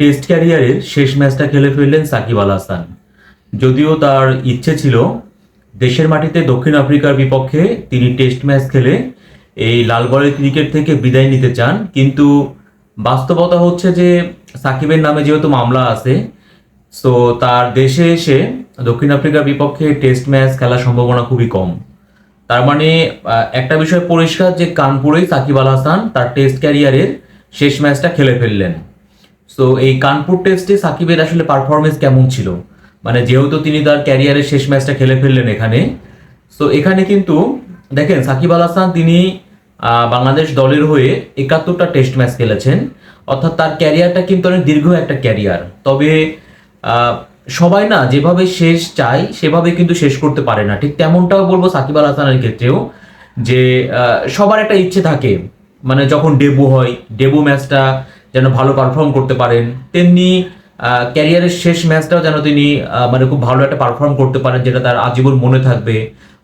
Test ক্যারিয়ারের শেষ ম্যাচটা খেলে ফেললেন সাকিব আল হাসান। যদিও তার ইচ্ছে ছিল দেশের মাটিতে দক্ষিণ আফ্রিকার বিপক্ষে তিনি টেস্ট ম্যাচ খেলে এই লাল বলের ক্রিকেট থেকে বিদায় নিতে চান, কিন্তু বাস্তবতা হচ্ছে যে সাকিবের নামে যেহেতু মামলা আছে, সো তার দেশে এসে দক্ষিণ আফ্রিকার বিপক্ষে টেস্ট ম্যাচ খেলার সম্ভাবনা খুবই কম। তার মানে একটা বিষয় পরিষ্কার যে কানপুরেই সাকিব আল হাসান তার টেস্ট ক্যারিয়ারের শেষ ম্যাচটা খেলে ফেললেন। সো এই কানপুর টেস্টে সাকিবের আসলে পারফরমেন্স কেমন ছিল, মানে যেহেতু তিনি তার ক্যারিয়ারের শেষ ম্যাচটা খেলে ফেললেন এখানে। সো এখানে কিন্তু দেখেন সাকিব আল হাসান তিনি বাংলাদেশ দলের হয়ে 71টা টেস্ট ম্যাচ খেলেছেন, অর্থাৎ তার ক্যারিয়ারটা কিন্তু অনেক দীর্ঘ একটা ক্যারিয়ার। তবে সবাই না যেভাবে শেষ চায় সেভাবে কিন্তু শেষ করতে পারে না, ঠিক তেমনটাও বলবো সাকিব আল হাসানের ক্ষেত্রেও, যে সবার একটা ইচ্ছে থাকে, মানে যখন ডেবু হয় ডেবু ম্যাচটা যেন ভালো পারফর্ম করতে পারেন, তেমনি ক্যারিয়ারের শেষ ম্যাচটাও যেন তিনি মানে খুব ভালো একটা পারফর্ম করতে পারেন, যেটা তার আজীবন মনে থাকবে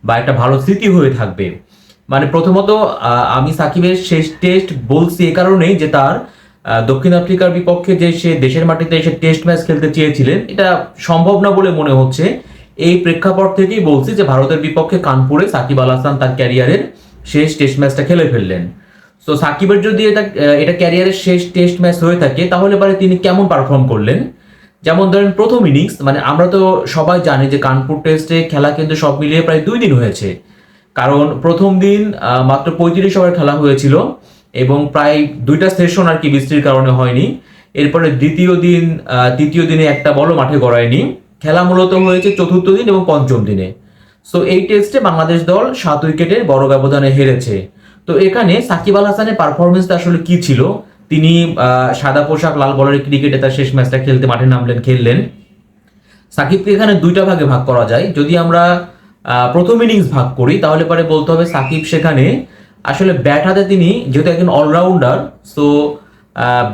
বা একটা ভালো স্মৃতি হয়ে থাকবে। মানে প্রথমত আমি সাকিবের শেষ টেস্ট বলছি এ কারণেই যে তার দক্ষিণ আফ্রিকার বিপক্ষে যে সে দেশের মাটিতে এসে টেস্ট ম্যাচ খেলতে চেয়েছিলেন, এটা সম্ভব না বলে মনে হচ্ছে। এই প্রেক্ষাপট থেকেই বলছি যে ভারতের বিপক্ষে কানপুরে সাকিব আল হাসান তার ক্যারিয়ারের শেষ টেস্ট ম্যাচটা খেলে ফেললেন। তো সাকিবের যদি এটা ক্যারিয়ারের শেষ টেস্ট ম্যাচ হয়ে থাকে, তাহলে পরে তিনি কেমন পারফর্ম করলেন। যেমন ধরেন প্রথম ইনিংস, মানে আমরা তো সবাই জানি যে কানপুর টেস্টে খেলা কিন্তু সব মিলিয়ে প্রায় 2 দিন হয়েছে, কারণ প্রথম দিন মাত্র 35 ওভার খেলা হয়েছিল এবং প্রায় 2টা সেশন আর কি বৃষ্টির কারণে হয়নি। এরপরে দ্বিতীয় দিন তৃতীয় দিনে একটা বলও মাঠে গড়ায়নি। খেলা মূলত হয়েছে চতুর্থ দিন এবং পঞ্চম দিনে। সো এই টেস্টে বাংলাদেশ দল 7 উইকেটের বড় ব্যবধানে হেরেছে। তো এখানে সাকিব আল হাসানের পারফরমেন্সটা আসলে কি ছিল, তিনি সাদা পোশাক লাল বলের ক্রিকেটে তার শেষ ম্যাচটা খেলতে মাঠে খেললেন। সাকিবকে এখানে 2টা ভাগে ভাগ করা যায়। যদি আমরা প্রথম ইনিংস ভাগ করি তাহলে পরে বলতে হবে সাকিব সেখানে আসলে ব্যাট হাতে তিনি যেহেতু একজন অলরাউন্ডার, সো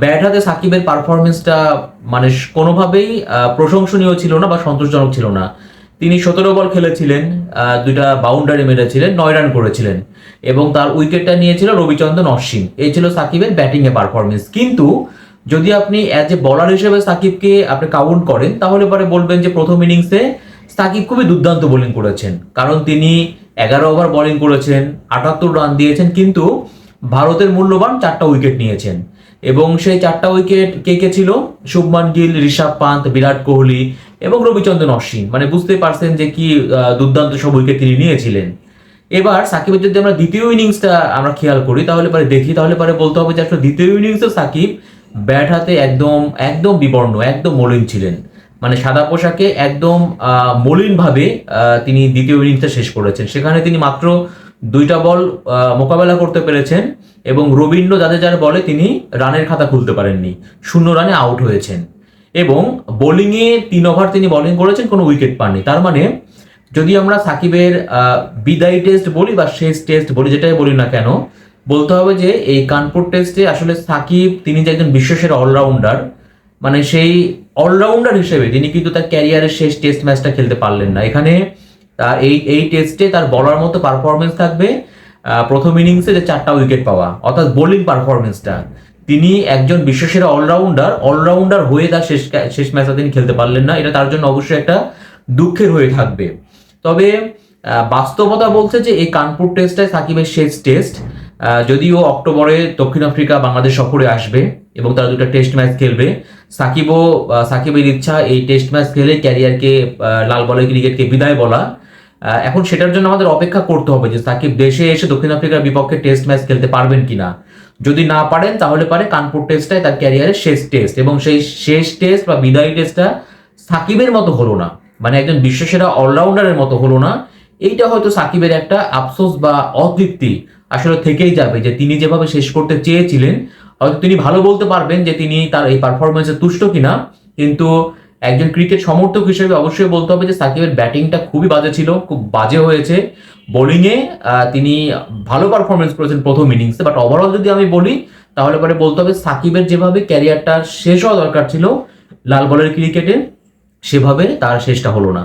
ব্যাট হাতে সাকিবের পারফরমেন্সটা মানে কোনোভাবেই প্রশংসনীয় ছিল না বা সন্তোষজনক ছিল না। তিনি 17 বল খেলেছিলেন, 2টা বাউন্ডারি মেরেছিলেন, 9 রান করেছিলেন এবং তার উইকেটটা নিয়েছিল রবিচন্দ্রন অশ্বিন। এই ছিল সাকিবের ব্যাটিং এ পারফরমেন্স। কিন্তু যদি আপনি অ্যাজ এ বলার হিসেবে সাকিবকে আপনি কাউন্ট করেন তাহলে পরে বলবেন যে প্রথম ইনিংসে সাকিব খুবই দুর্দান্ত বোলিং করেছেন, কারণ তিনি 11 ওভার বোলিং করেছেন, 78 রান দিয়েছেন, কিন্তু ভারতের মূল্যবান 4টা উইকেট নিয়েছেন। এবং সেই 4টা উইকেট কে কে ছিল? শুভমান গিল, ঋষভ পান্ত, বিরাট কোহলি এবং রবিচন্দ্রন অশ্বিন। মানে বুঝতেই পারছেন যে কি দুর্দান্ত সব উইকেট তিনি নিয়েছিলেন। এবার সাকিবের যদি আমরা দ্বিতীয় ইনিংসটা আমরা খেয়াল করি তাহলে পরে দেখি, তাহলে পরে বলতে হবে যে আসলে দ্বিতীয় ইনিংসে সাকিব ব্যাট হাতে একদম একদম বিবর্ণ, একদম মলিন ছিলেন। মানে সাদা পোশাকে একদম মলিন ভাবে তিনি দ্বিতীয় ইনিংসটা শেষ করেছেন। সেখানে তিনি মাত্র 2টা বল মোকাবেলা করতে পেরেছেন এবং রবীন্দ্র জাদেজার বলে তিনি রানের খাতা খুলতে পারেননি, 0 রানে আউট হয়েছেন। এবং বোলিংয়ে 3 ওভার তিনি বোলিং করেছেন, কোনো উইকেট পাননি। তার মানে যদি আমরা সাকিবের বিদায়ী টেস্ট বলি বা শেষ টেস্ট বলি, যেটাই বলি না কেন, বলতে হবে যে এই কানপুর টেস্টে আসলে সাকিব তিনি যে একজন বিশ্বসেরা অলরাউন্ডার, মানে সেই অলরাউন্ডার হিসেবে তিনি কিন্তু তার ক্যারিয়ারের শেষ টেস্ট ম্যাচটা খেলতে পারলেন না। এখানে এই টেস্টে তার বলার মতো পারফরমেন্স থাকবে প্রথম ইনিংসে যে 4টা উইকেট পাওয়া, অর্থাৎ বোলিং পারফরমেন্সটা। তিনি একজন বিশ্বসেরা অলরাউন্ডার হয়ে তার শেষ ম্যাচটা তিনি খেলতে পারলেন না, এটা তার জন্য অবশ্যই একটা দুঃখের হয়ে থাকবে। তবে বাস্তবতা বলছে যে এই কানপুর টেস্টটাই সাকিবের শেষ টেস্ট। যদিও অক্টোবরে দক্ষিণ আফ্রিকা বাংলাদেশ সফরে আসবে এবং তারা 2টা টেস্ট ম্যাচ খেলবে, সাকিবের ইচ্ছা এই টেস্ট ম্যাচ খেলে ক্যারিয়ারকে লাল বলের ক্রিকেটকে বিদায় বলা। এখন সেটার জন্য আমাদের অপেক্ষা করতে হবে যে সাকিব দেশে এসে দক্ষিণ আফ্রিকার বিপক্ষে টেস্ট ম্যাচ খেলতে পারবেন কিনা। যদি না পারেন তাহলে পারে কানপুর টেস্টটাই তার ক্যারিয়ারের শেষ টেস্ট, এবং সেই শেষ টেস্ট বা বিদায়ী টেস্টটা সাকিবের মতো হলো না, মানে একজন বিশ্বসেরা অলরাউন্ডারের মতো হলো না। এইটা হয়তো সাকিবের একটা আফসোস বা অতৃপ্তি আসলে থেকেই যাবে, যে তিনি যেভাবে শেষ করতে চেয়েছিলেন হয়তো তিনি ভালো বলতে পারবেন যে তিনি তার এই পারফরমেন্সে তুষ্ট কিনা, কিন্তু একজন ক্রিকেট সমর্থক হিসেবে অবশ্যই বলতে হবে যে সাকিবের ব্যাটিংটা খুবই বাজে ছিল, খুব বাজে হয়েছে। বোলিংয়ে তিনি ভালো পারফরমেন্স করেছেন প্রথম ইনিংসে, বাট ওভারঅল যদি আমি বলি তাহলে পরে বলতে হবে সাকিবের যেভাবে ক্যারিয়ারটা শেষ হওয়া দরকার ছিল লাল বলের ক্রিকেটে, সেভাবে তার শেষটা হলো না।